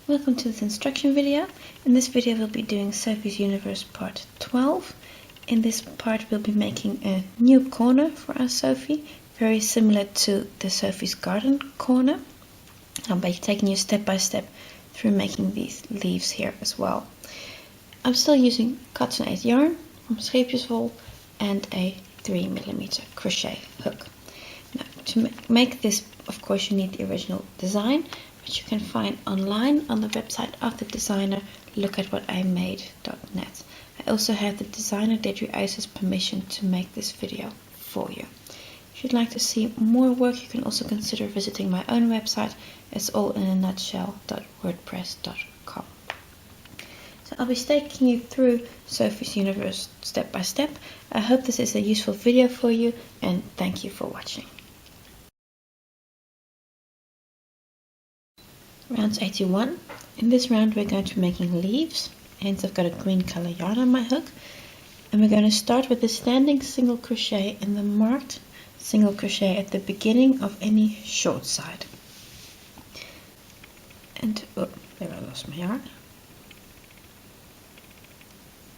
Welcome to this instruction video. In this video we'll be doing Sophie's Universe part 12. In this part we'll be making a new corner for our Sophie, very similar to the Sophie's Garden corner. I'll be taking you step by step through making these leaves here as well. I'm still using cotton 8 yarn from scheepjeswol and a 3mm crochet hook. Now, to make this, of course, you need the original design, which you can find online on the website of the designer, lookatwhatimade.net. I also have the designer Dedri Uys' permission to make this video for you. If you'd like to see more work, you can also consider visiting my own website. It's allinanutshell.wordpress.com. So I'll be taking you through Sophie's Universe step by step. I hope this is a useful video for you, and thank you for watching. Round 81. In this round we're going to be making leaves, hence I've got a green color yarn on my hook, and we're going to start with the standing single crochet in the marked single crochet at the beginning of any short side. And oh, there I lost my yarn.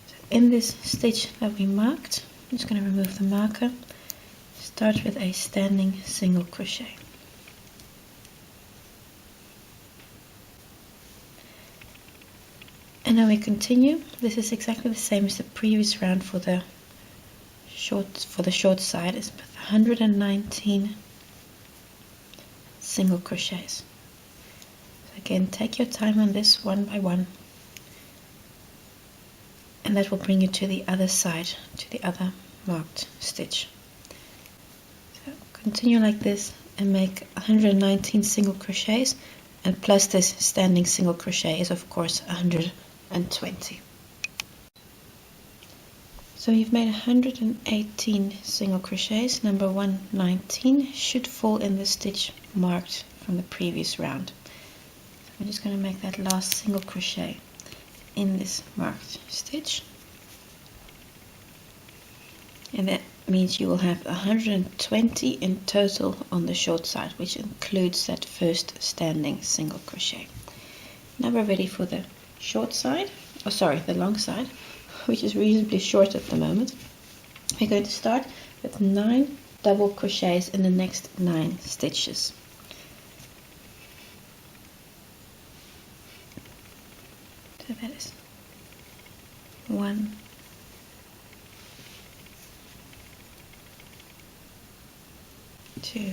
So in this stitch that we marked, I'm just going to remove the marker, start with a standing single crochet. And then we continue. This is exactly the same as the previous round for the short side. It's 119 single crochets. So again, take your time on this one by one, and that will bring you to the other side, to the other marked stitch. So continue like this and make 119 single crochets, and plus this standing single crochet is of course 120. So you've made 118 single crochets. Number 119 should fall in the stitch marked from the previous round. So I'm just going to make that last single crochet in this marked stitch, and that means you will have 120 in total on the short side, which includes that first standing single crochet. Now we're ready for the short side, the long side, which is reasonably short at the moment. We're going to start with 9 double crochets in the next 9 stitches. So that is 1, 2,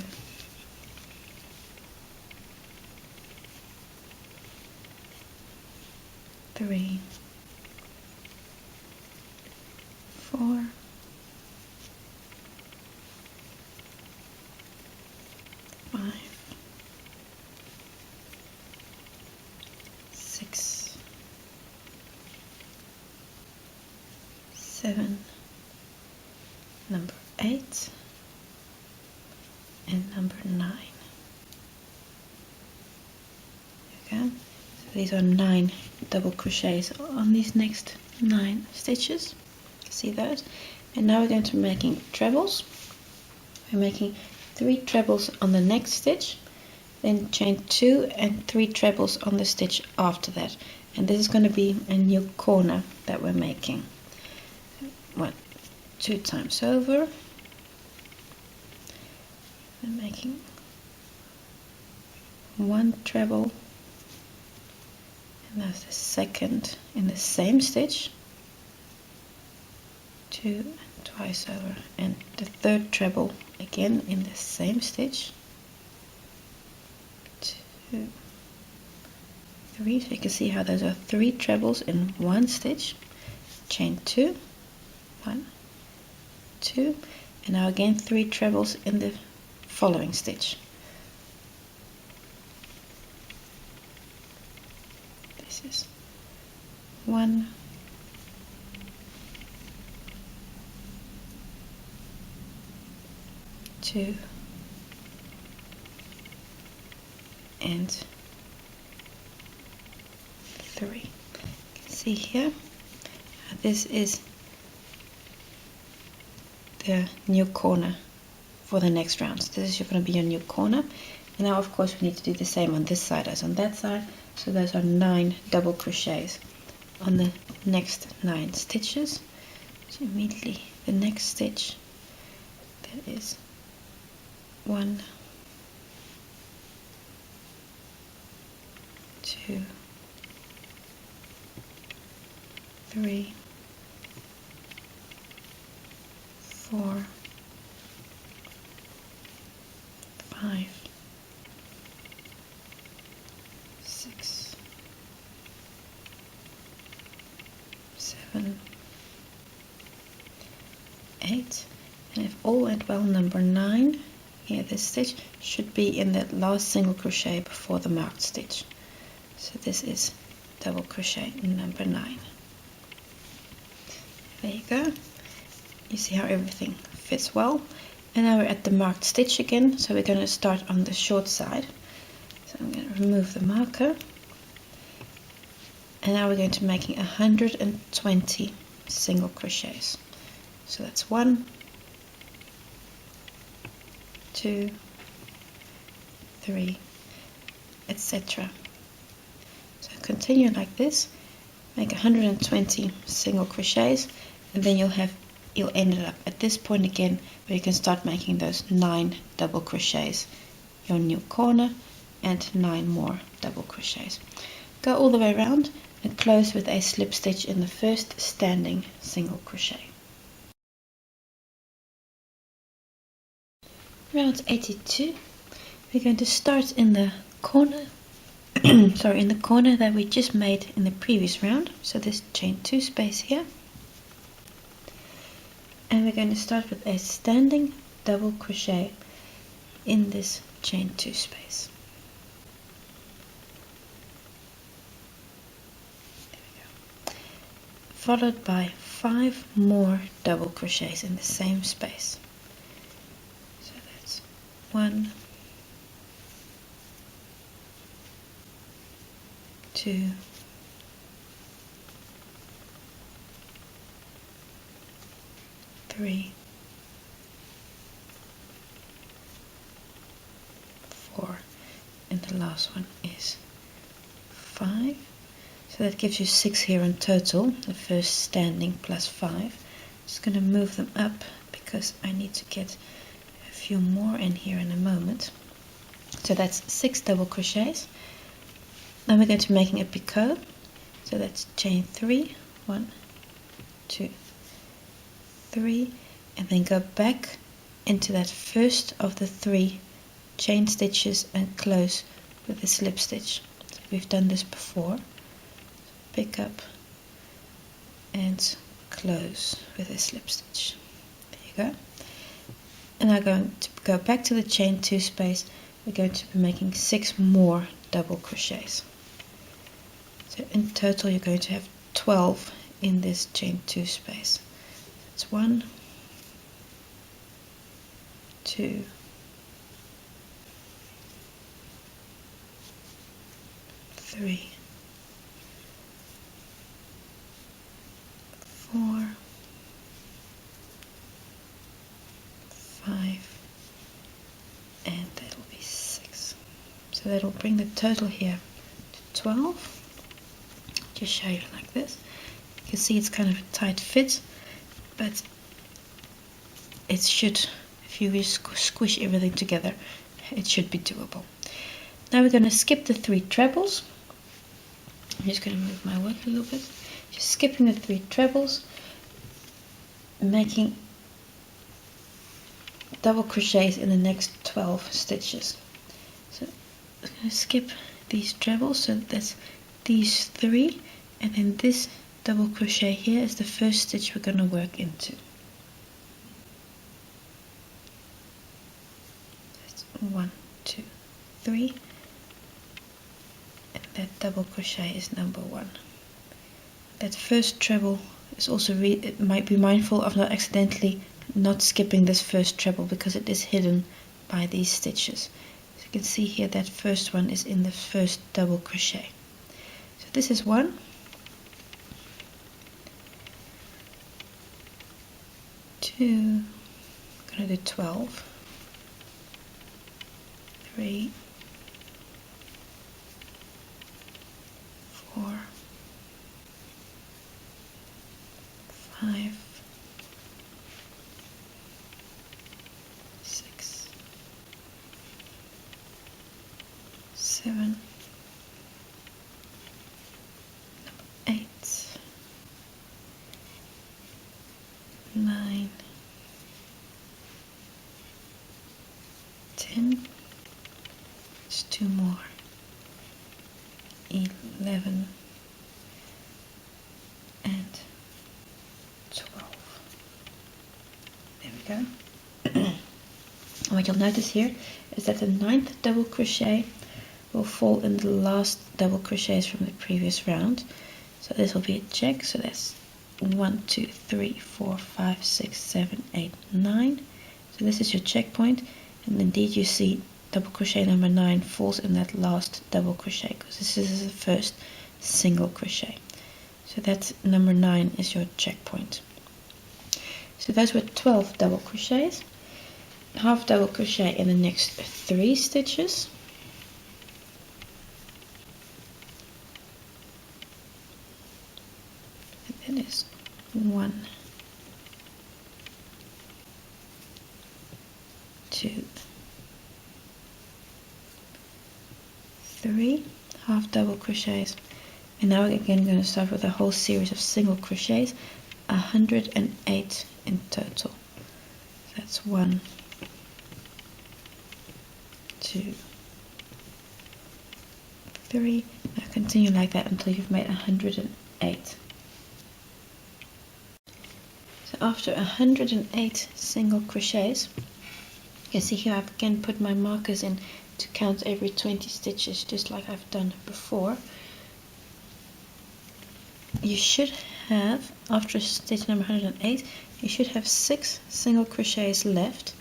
3, 4, 5, 6, 7, number 8, and number 9. Okay, so these are 9 double crochets on these next 9 stitches. See those? And now we're going to be making trebles. We're making 3 trebles on the next stitch, then chain 2 and 3 trebles on the stitch after that. And this is going to be a new corner that we're making. 1, 2 times over. I'm making 1 treble, and that's the second in the same stitch, 2 and twice over, and the third treble again in the same stitch, 2, 3. So you can see how those are 3 trebles in one stitch. Chain 2, 1, 2, and now again 3 trebles in the following stitch. This is 1, 2, and 3. You can see here, this is the new corner for the next round. So this is going to be your new corner. And now of course we need to do the same on this side as on that side. So those are 9 double crochets on the next 9 stitches. So immediately the next stitch, that is 1, 2, 3, 4, 5, 6, 7, 8, and if all went well, number 9 here, this stitch should be in that last single crochet before the marked stitch. So this is double crochet number 9. There you go. You see how everything fits well. And now we're at the marked stitch again, so we're going to start on the short side. So I'm going to remove the marker, and now we're going to making 120 single crochets. So that's 1, 2, 3, etc. So continue like this, make 120 single crochets, and then you'll end it up at this point again where you can start making those 9 double crochets, your new corner, and 9 more double crochets. Go all the way around and close with a slip stitch in the first standing single crochet. Round 82, we're going to start in the corner in the corner that we just made in the previous round, so this chain 2 space here, and we're going to start with a standing double crochet in this chain 2 space. There we go. Followed by 5 more double crochets in the same space. So that's 1, 2, 3, 4, and the last one is 5. So that gives you 6 here in total, the first standing plus 5. Just going to move them up because I need to get a few more in here in a moment. So that's 6 double crochets. Now we're going to be making a picot, so that's chain 3, 1, 2, 3, and then go back into that first of the 3 chain stitches and close with a slip stitch. So we've done this before. Pick up and close with a slip stitch. There you go. And now going to go back to the chain 2 space. We're going to be making 6 more double crochets. So in total you're going to have 12 in this chain 2 space. That's 1, 2, 3, 4, 5, and that'll be 6. So that'll bring the total here to 12. Just show you like this. You can see it's kind of a tight fit, but it should, if you just squish everything together, it should be doable. Now we're going to skip the 3 trebles. I'm just going to move my work a little bit. Just skipping the 3 trebles, making double crochets in the next 12 stitches. So I'm going to skip these trebles, so that's these 3, and then this double crochet here is the first stitch we're going to work into. That's 1, 2, 3, and that double crochet is number 1. That first treble is also it might be mindful of not accidentally not skipping this first treble because it is hidden by these stitches. So you can see here that first one is in the first double crochet. So this is 1, 2, I'm going to do 12, 3, 4, 5, 6, 7, 8, 9, 10, just 2 more, 11, and 12. There we go. And what you'll notice here is that the 9th double crochet will fall in the last double crochets from the previous round. So this will be a check. So that's 1, 2, 3, 4, 5, 6, 7, 8, 9. So this is your checkpoint, and indeed you see double crochet number 9 falls in that last double crochet because this is the first single crochet. So that's number 9 is your checkpoint. So those were 12 double crochets. Half double crochet in the next 3 stitches. And that is 1, 2, 3 half double crochets. And now we're again going to start with a whole series of single crochets, 108 in total. That's 1, 2, 3. Now continue like that until you've made 108. So after 108 single crochets, you can see here I've again put my markers in to count every 20 stitches, just like I've done before. You should have, after stitch number 108, you should have 6 single crochets left.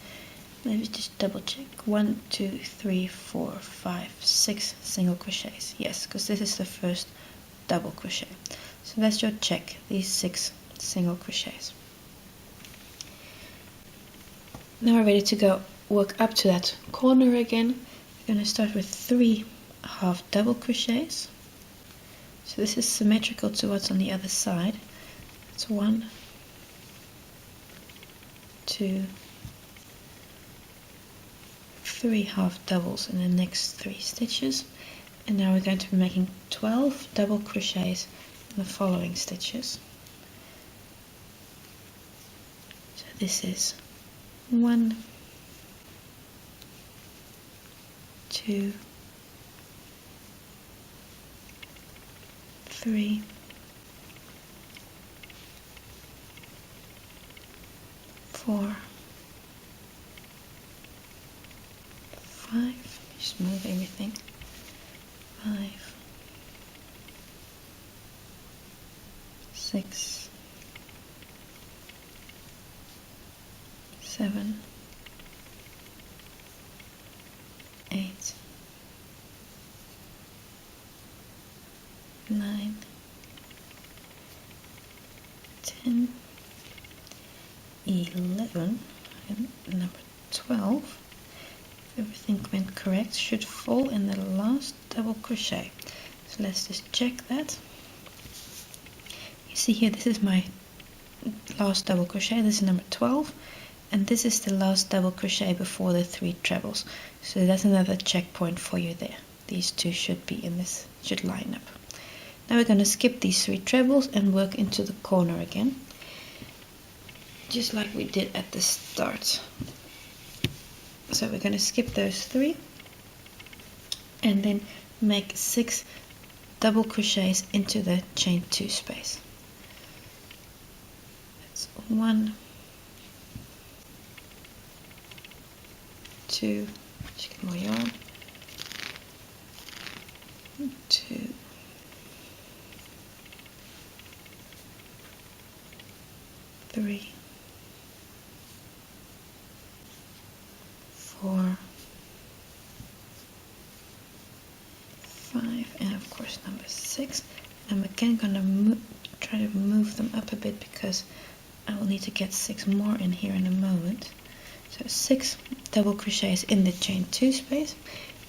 Let me just double check. 1, 2, 3, 4, 5, 6 single crochets. Yes, because this is the first double crochet. So that's your check, these 6 single crochets. Now we're ready to go work up to that corner again. We're going to start with 3 half double crochets. So this is symmetrical to what's on the other side. It's 1, 2, 3 half doubles in the next 3 stitches, and now we're going to be making 12 double crochets in the following stitches. So this is 1, 2, 3, 4, 5, just move everything, 5, 6, 7, 8, 9, 10, 11, and number 12. Everything went correct, should fall in the last double crochet. So let's just check that. You see here, this is my last double crochet, this is number 12, and this is the last double crochet before the 3 trebles. So that's another checkpoint for you there. These two should be in this, should line up. Now we're going to skip these 3 trebles and work into the corner again, just like we did at the start. So we're going to skip those 3 and then make 6 double crochets into the chain 2 space. That's 1, 2, just get more yarn, 2, 3, 4, 5, and of course number 6. I'm again going to try to move them up a bit because I will need to get 6 more in here in a moment. So 6 double crochets in the chain 2 space.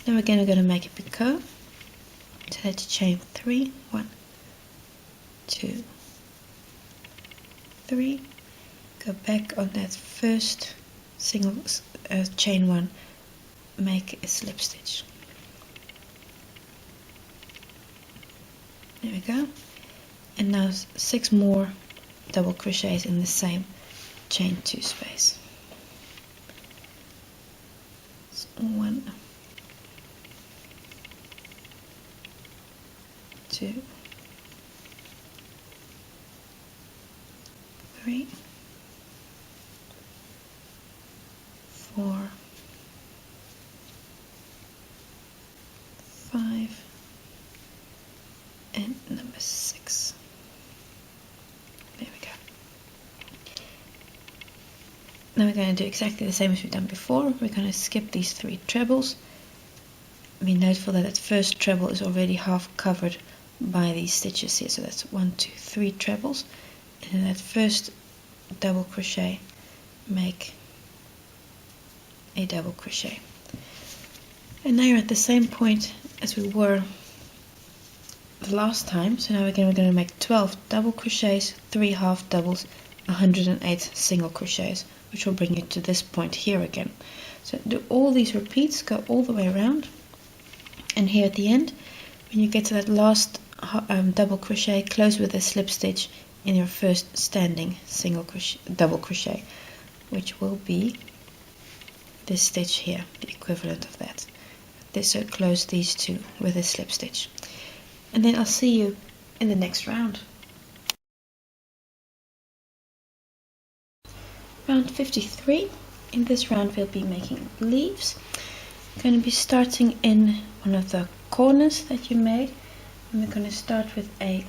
Now again we're going to make a picot. So let's chain 3, 1, 2, 3, go back on that first single chain 1, make a slip stitch. There we go. And now 6 more double crochets in the same chain 2 space. So 1, 2, 3, 4, 5, and number 6. There we go. Now we're going to do exactly the same as we've done before. We're going to skip these 3 trebles. Be noticeable that first treble is already half covered by these stitches here. So that's 1, 2, 3 trebles. And in that first double crochet, make a double crochet. And now you're at the same point as we were the last time. So now again we're going to make 12 double crochets, 3 half doubles, 108 single crochets, which will bring you to this point here again. So do all these repeats, go all the way around, and here at the end, when you get to that last double crochet, close with a slip stitch in your first standing single crochet, double crochet, which will be this stitch here, the equivalent of that. So close these 2 with a slip stitch. And then I'll see you in the next round. Round 53. In this round we'll be making leaves. I'm going to be starting in one of the corners that you made. And we're going to start with a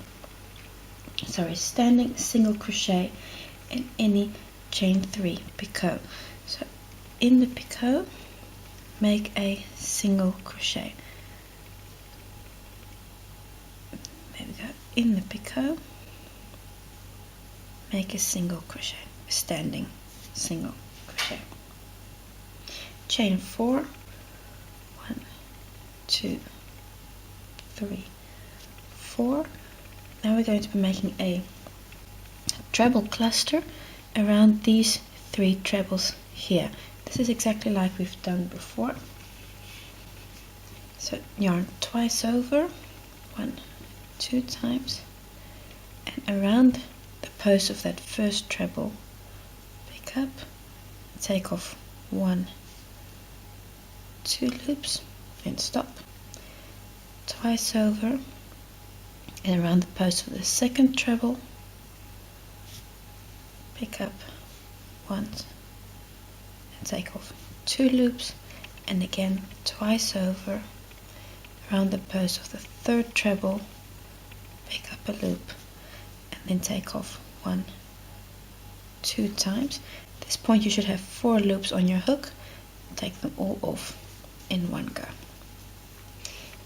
standing single crochet in any chain 3 picot. So in the picot, make a single crochet. There we go. In the picot, make a single crochet, a standing single crochet. Chain 4, 1, 2, 3, 4. Now we're going to be making a treble cluster around these 3 trebles here. This is exactly like we've done before. So yarn twice over, 1, 2 times, and around the post of that first treble, pick up, take off 1, 2 loops, and stop. Twice over, and around the post of the second treble, pick up 1, and take off 2 loops, and again twice over, around the post of the third treble, pick up a loop, and then take off 1, 2 times. At this point you should have 4 loops on your hook. Take them all off in one go.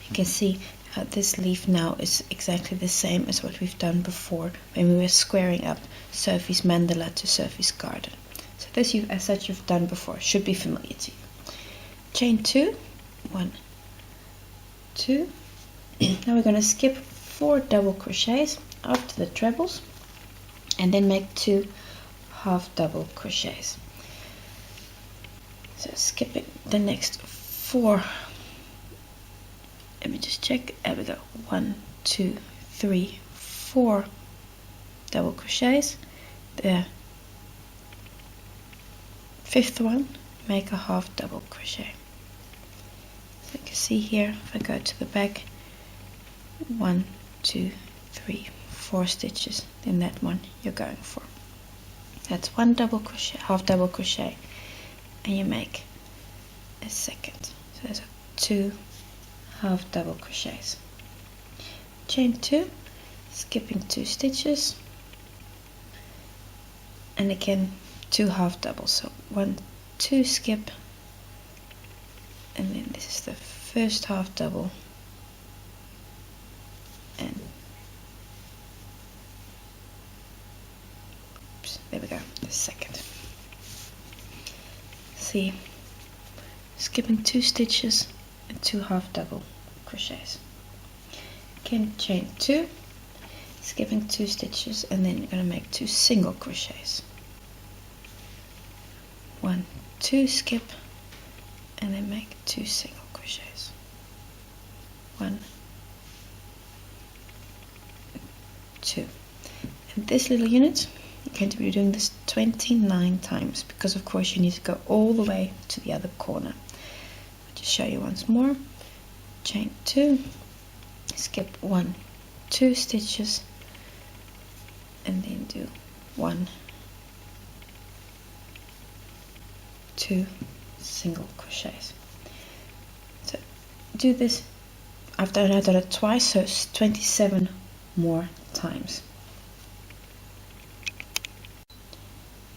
You can see how this leaf now is exactly the same as what we've done before when we were squaring up Sophie's mandala to Sophie's garden. So this, as such, you've done before, should be familiar to you. Chain 2, 1, 2. Now we're going to skip 4 double crochets after the trebles and then make 2 half double crochets. So skipping the next 4, let me just check, there we go, 1, 2, 3, 4 double crochets. The 5th one, make a half double crochet. So you can see here, if I go to the back, 1, 2, 3, 4 stitches, then that one you're going for. That's 1 double crochet, half double crochet, and you make a second. So there's 2 half double crochets. Chain 2, skipping 2 stitches, and again 2 half doubles. So 1, 2 skip, and then this is the first half double, and oops, there we go, the second. See, skipping 2 stitches and 2 half double crochets. again chain 2, skipping 2 stitches, and then you're going to make 2 single crochets. 1, 2, skip, and then make 2 single crochets. 1, 2. And this little unit, you're going to be doing this 29 times, because of course you need to go all the way to the other corner. I'll just show you once more. Chain 2, skip 1, 2 stitches, and then do 1, 2 single crochets. So do this, I've done it twice, so it's 27 more times.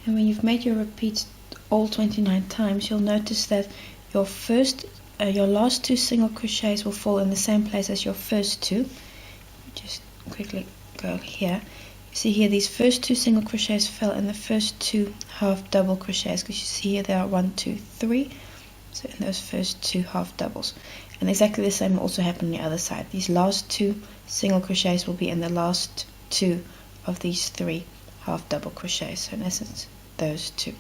And when you've made your repeats all 29 times, you'll notice that your last 2 single crochets will fall in the same place as your first 2. Just quickly go here. You see here these first 2 single crochets fell in the first 2 half double crochets, because you see here there are 1, 2, 3. So in those first 2 half doubles. And exactly the same will also happen on the other side. These last 2 single crochets will be in the last 2 of these 3 half double crochets. So in essence, those 2.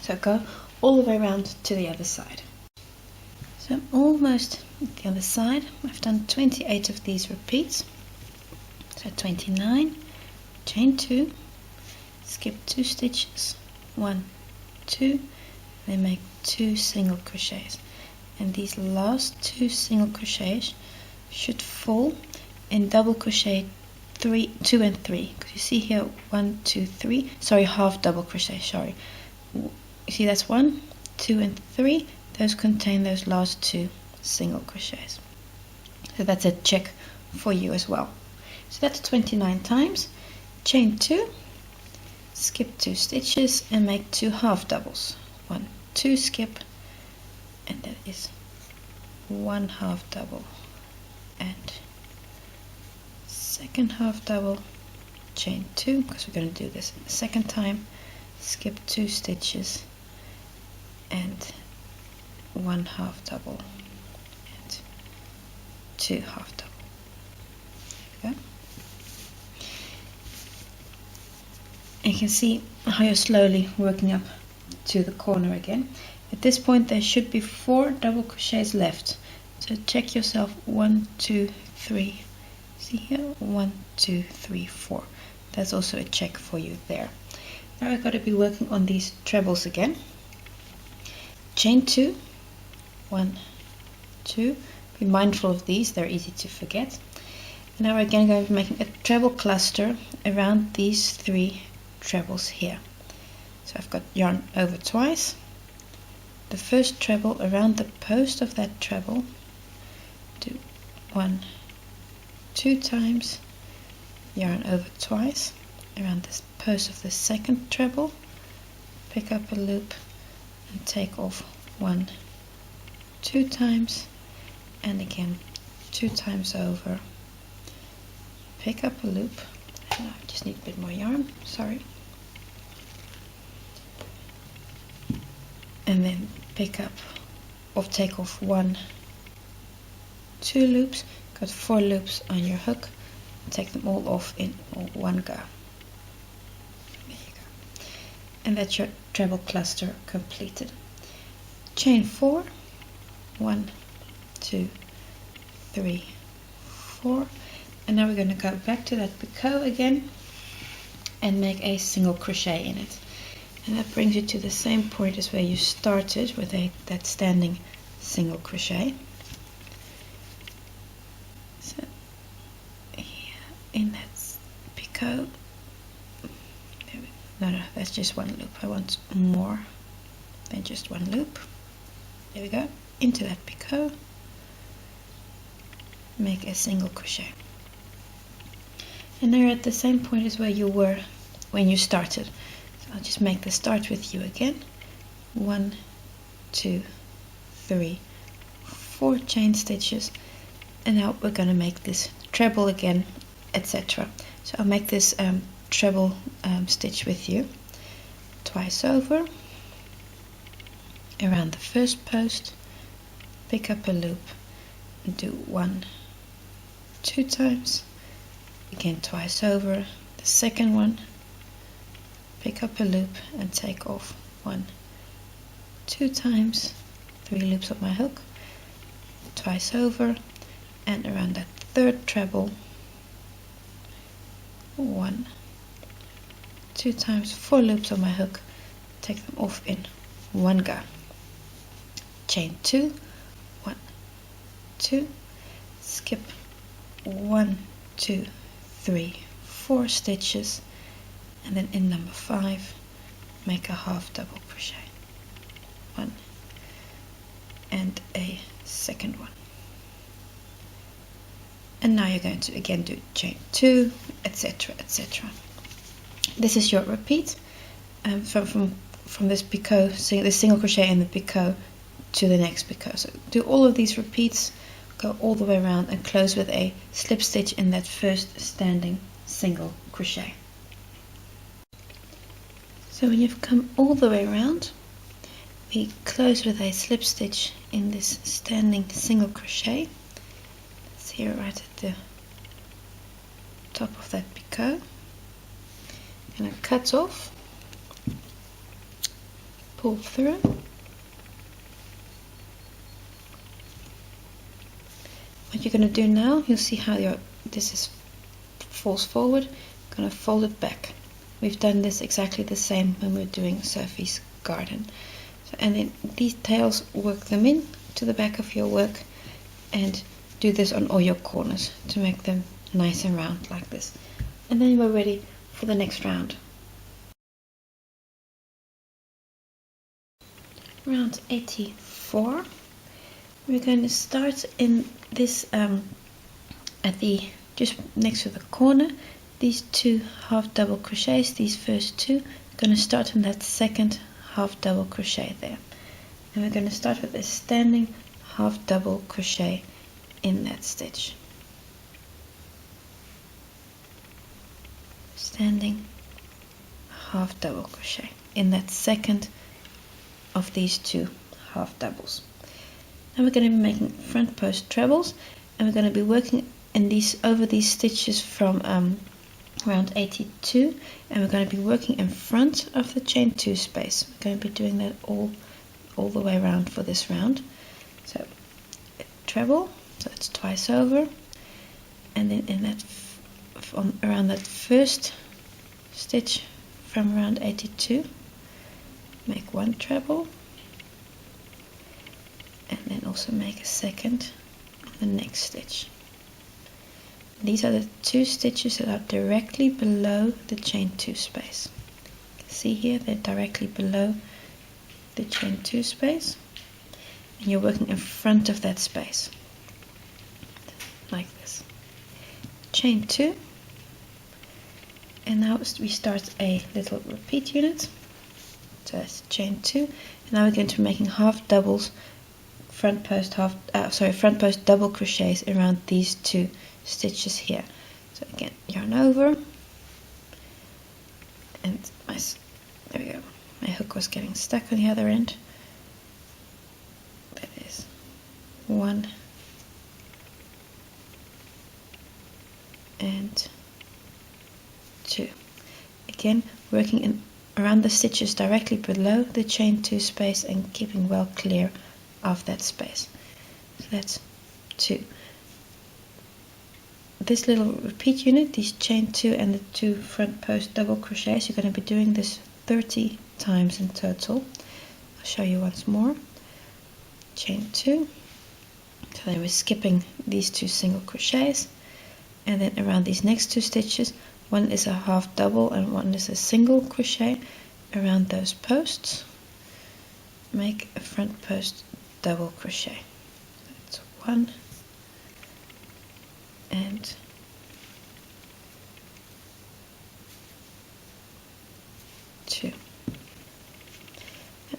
So go all the way around to the other side. So I'm almost at the other side. I've done 28 of these repeats. So 29, chain 2, skip 2 stitches, 1, 2, then make 2 single crochets. And these last 2 single crochets should fall in double crochet 2 and 3, because you see here 1, 2, 3, sorry, half double crochet, sorry. You see that's 1, 2 and 3, those contain those last 2 single crochets. So that's a check for you as well. So that's 29 times. Chain 2, skip 2 stitches and make 2 half doubles. 1, 2, skip, and that is 1 half double, and second half double, chain 2, because we're going to do this the second time, skip 2 stitches and 1 half double and 2 half double. Okay. And you can see how you're slowly working up to the corner again. At this point there should be 4 double crochets left, so check yourself. 1, 2, 3. See here, 1, 2, 3, 4. That's also a check for you there. Now I've got to be working on these trebles again. Chain 2, 1, 2. Be mindful of these, they're easy to forget. And now we're again going to be making a treble cluster around these 3 trebles here. So I've got yarn over twice. The first treble around the post of that treble, do 1, 2 times, yarn over twice, around this post of the second treble, pick up a loop and take off 1, 2 times, and again 2 times over, pick up a loop, and I just need a bit more yarn, sorry, and then pick up or take off 1, 2 loops, got 4 loops on your hook, take them all off in one go. There you go. And that's your treble cluster completed. Chain 4, 1, 2, 3, 4, and now we're going to go back to that picot again and make a single crochet in it. And that brings you to the same point as where you started with that standing single crochet. So here in that picot, no, that's just 1 loop. I want more than just 1 loop. There we go. Into that picot, make a single crochet. And now you're at the same point as where you were when you started. I'll just make the start with you again. 1, 2, 3, 4 chain stitches, and now we're going to make this treble again, etc. So I'll make this treble stitch with you twice over, around the first post, pick up a loop and do 1, 2 times, again twice over, the second one, pick up a loop and take off 1, 2 times, 3 loops of my hook, twice over, and around that third treble, 1, 2 times, 4 loops of my hook, take them off in one go. Chain 2, 1, 2, skip 1, 2, 3, 4 stitches, and then in number 5 make a half double crochet, 1 and a second one. And now you're going to again do chain 2, etc, etc. This is your repeat from this picot, this single crochet in the picot to the next picot. So do all of these repeats, go all the way around and close with a slip stitch in that first standing single crochet. So when you've come all the way around, we close with a slip stitch in this standing single crochet. It's here right at the top of that picot. I'm going to cut off, pull through, what you're going to do now, you'll see how this falls forward. I'm going to fold it back. We've done this exactly the same when we're doing Sophie's garden. So, and then these tails, work them in to the back of your work and do this on all your corners to make them nice and round like this. And then we're ready for the next round. Round 84. We're going to start in this at the just next to the corner, these 2 half double crochets, these first 2, we're going to start in that second half double crochet there, and we're going to start with a standing half double crochet in that stitch, standing half double crochet in that second of these 2 half doubles. Now we're going to be making front post trebles, and we're going to be working in over these stitches from round 82, and we're going to be working in front of the chain 2 space. We're going to be doing that all the way around for this round. So treble, so it's twice over, and then in that around that first stitch from round 82, make 1 treble, and then also make a second on the next stitch. These are the 2 stitches that are directly below the chain 2 space. See here, they're directly below the chain 2 space, and you're working in front of that space like this. Chain 2, and now we start a little repeat unit. So that's chain 2, and now we're going to be making half doubles, front post double crochets around these 2 stitches here. So again, yarn over, and there we go. My hook was getting stuck on the other end. That is 1 and 2. Again, working around the stitches directly below the chain 2 space and keeping well clear of that space. So that's 2. This little repeat unit, these chain 2 and the 2 front post double crochets, you're going to be doing this 30 times in total. I'll show you once more. Chain 2, so then we're skipping these 2 single crochets, and then around these next 2 stitches, one is a half double and one is a single crochet around those posts. Make a front post double crochet. That's 1 and 2.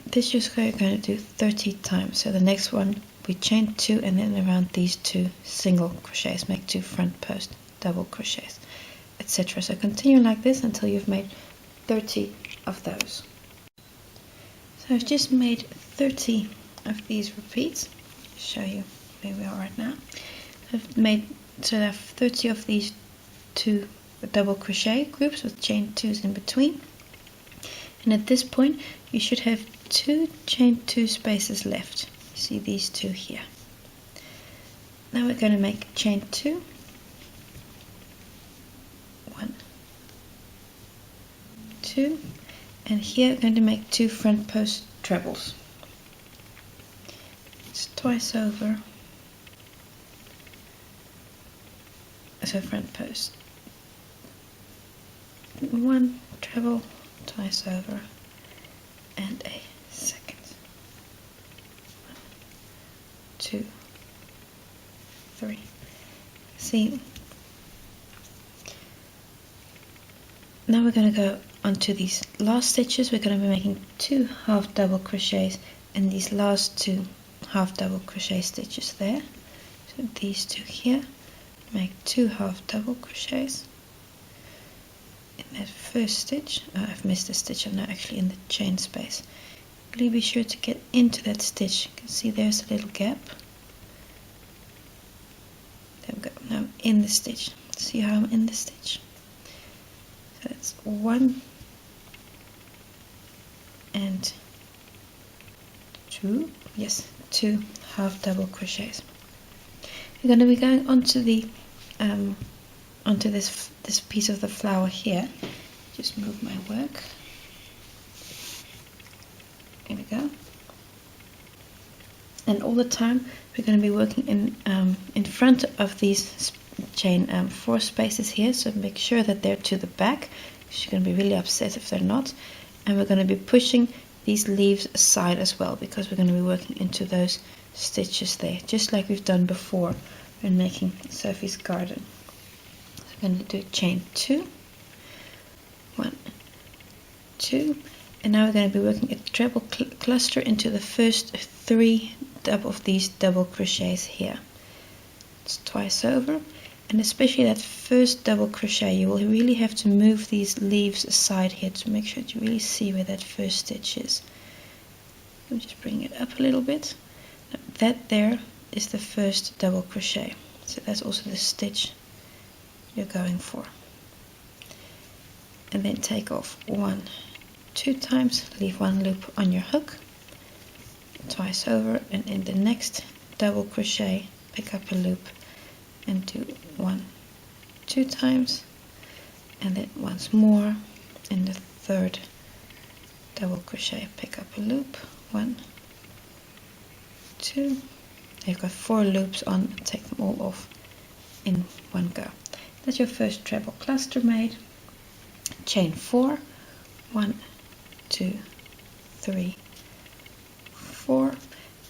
This just we're going to do 30 times. So the next one we chain 2 and then around these 2 single crochets, make 2 front post double crochets, etc. So continue like this until you've made 30 of those. So I've just made 30 of these repeats. I'll show you where we are right now. I've made So there are 30 of these 2 double crochet groups with chain 2s in between, and at this point you should have 2 chain 2 spaces left. You see these 2 here. Now we're going to make chain 2, 1, 2, and here we're going to make 2 front post trebles. It's twice over, so front post, 1 treble, twice over, and a second, 1, 2, 3. See, now we're going to go onto these last stitches. We're going to be making 2 half double crochets in these last 2 half double crochet stitches there. So these 2 here, make 2 half double crochets in that first stitch. Oh, I've missed a stitch. I'm now actually in the chain space. Really be sure to get into that stitch. You can see there's a little gap. There we go. Now I'm in the stitch. See how I'm in the stitch? So that's 1 and 2. Yes, 2 half double crochets. We're going to be going onto the onto this piece of the flower here. Just move my work. Here we go. And all the time we're going to be working in front of these chain 4 spaces here. So make sure that they're to the back. You're going to be really upset if they're not. And we're going to be pushing these leaves aside as well, because we're going to be working into those stitches there, just like we've done before when making Sophie's garden. So we're going to do chain 2, 1, 2, and now we're going to be working a treble cluster into the first 3 of these double crochets here. It's twice over, and especially that first double crochet, you will really have to move these leaves aside here to make sure that you really see where that first stitch is. I'll just bring it up a little bit. Now, that there is the first double crochet, so that's also the stitch you're going for. And then take off 1, 2 times, leave 1 loop on your hook, twice over, and in the next double crochet pick up a loop and do 1, 2 times, and then once more in the third double crochet pick up a loop, 1, 2. You've got 4 loops on, take them all off in one go. That's your first treble cluster made. Chain 4, 1, 2, 3, 4,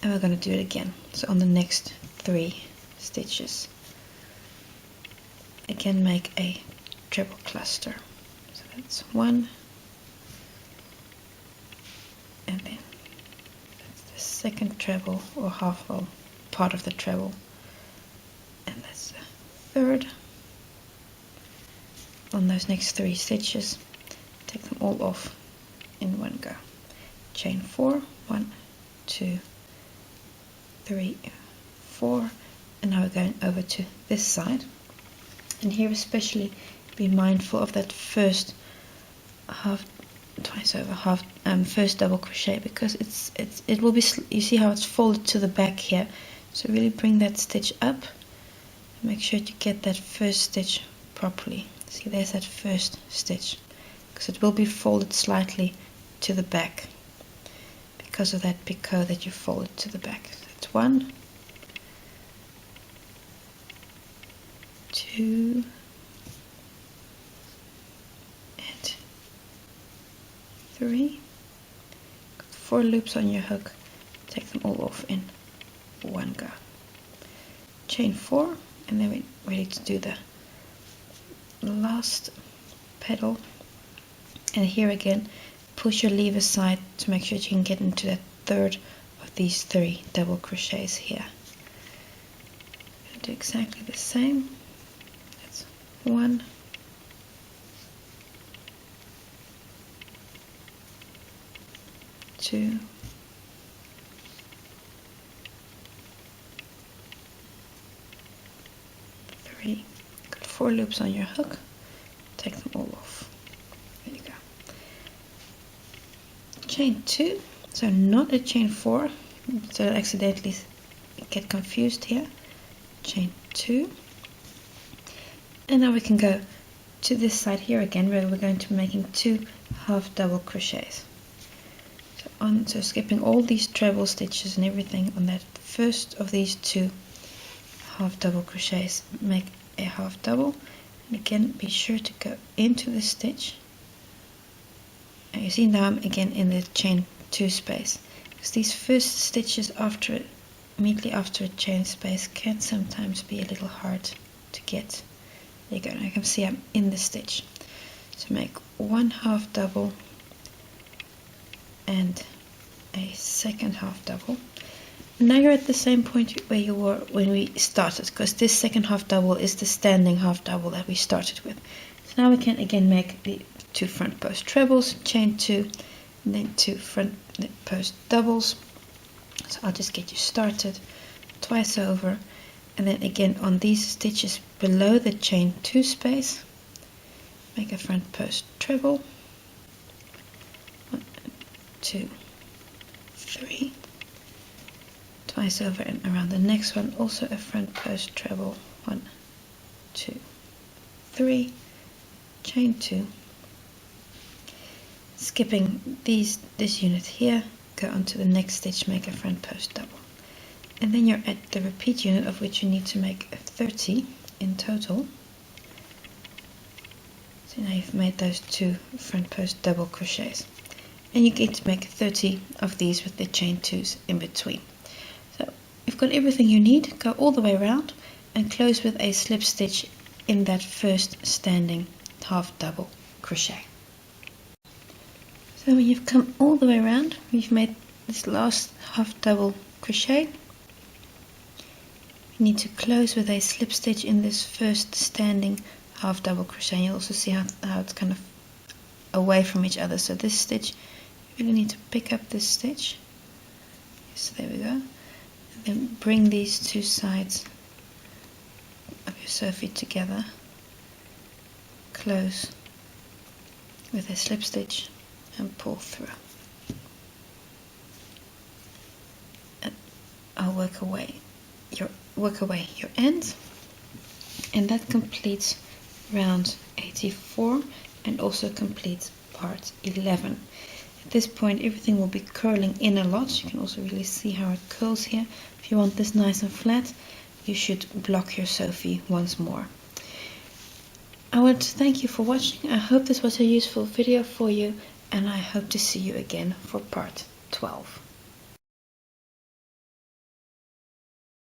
and we're going to do it again. So on the next 3 stitches, again make a treble cluster. So that's 1, and then that's the second treble, or half of part of the treble, and that's the third. On those next 3 stitches, take them all off in one go. Chain 4, 1, 2, 3, 4, and now we're going over to this side. And here especially be mindful of that first half, twice over half, first double crochet, because it will be, you see how it's folded to the back here. So really bring that stitch up. Make sure you get that first stitch properly. See, there's that first stitch, because it will be folded slightly to the back because of that picot that you folded to the back. So that's 1, 2, and 3. 4 loops on your hook, take them all off in one go. Chain 4, and then we're ready to do the last petal. And here again, push your leaf aside to make sure that you can get into that third of these 3 double crochets here. Do exactly the same. That's 1, 2, 3, 4 loops on your hook, take them all off. There you go. Chain 2, so not a chain 4, so I accidentally get confused here. Chain 2, and now we can go to this side here again, where we're going to be making 2 half double crochets. So skipping all these treble stitches and everything on that first of these 2 half double crochets, make a half double, and again be sure to go into the stitch. And you see now I'm again in the chain 2 space, because these first stitches immediately after a chain space can sometimes be a little hard to get. There you go, now you can see I'm in the stitch. So make 1 half double and a second half double. Now you're at the same point where you were when we started, because this second half double is the standing half double that we started with. So now we can again make the 2 front post trebles, chain 2, and then 2 front post doubles. So I'll just get you started twice over, and then again on these stitches below the chain 2 space, make a front post treble, 1, 2, 3, twice over, and around the next one also a front post treble, 1, 2, 3, chain 2, skipping this unit here, go on to the next stitch, make a front post double, and then you're at the repeat unit, of which you need to make 30 in total. So now you've made those 2 front post double crochets, and you get to make 30 of these with the chain 2s in between. So you've got everything you need. Go all the way around and close with a slip stitch in that first standing half double crochet. So when you've come all the way around, you've made this last half double crochet, you need to close with a slip stitch in this first standing half double crochet. You'll also see how it's kind of away from each other. So this stitch, you really need to pick up this stitch. So there we go. And then bring these 2 sides of your Sophie together. Close with a slip stitch and pull through. And I'll work away your ends, and that completes round 84 and also completes part 11. At this point everything will be curling in a lot. You can also really see how it curls here. If you want this nice and flat, you should block your Sophie once more. I want to thank you for watching. I hope this was a useful video for you, and I hope to see you again for part 12.